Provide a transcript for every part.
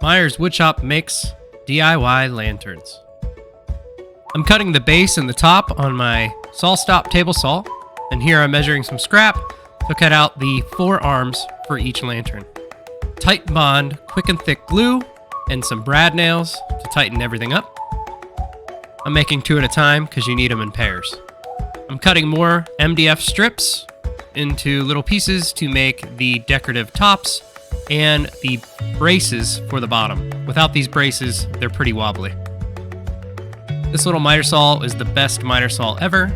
Myers Woodshop makes DIY lanterns. I'm cutting the base and the top on my saw-stop table saw, and here I'm measuring some scrap to cut out the 4 arms for each lantern. Tight bond, quick and thick glue, and some brad nails to tighten everything up. I'm making 2 at a time because you need them in pairs. I'm cutting more MDF strips into little pieces to make the decorative tops and the braces for the bottom. Without these braces, they're pretty wobbly. This little miter saw is the best miter saw ever.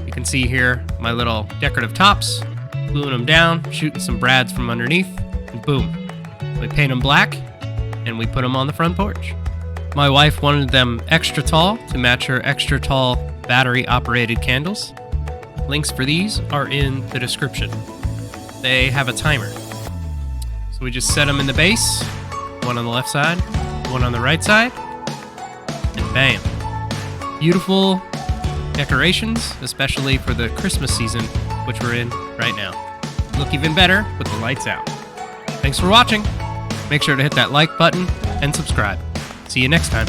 You can see here my little decorative tops, gluing them down, shooting some brads from underneath, and boom. We paint them black, and we put them on the front porch. My wife wanted them extra tall to match her extra tall battery-operated candles. Links for these are in the description. They have a timer. So we just set them in the base, one on the left side, one on the right side, and bam. Beautiful decorations, especially for the Christmas season, which we're in right now. Look even better with the lights out. Thanks for watching. Make sure to hit that like button and subscribe. See you next time.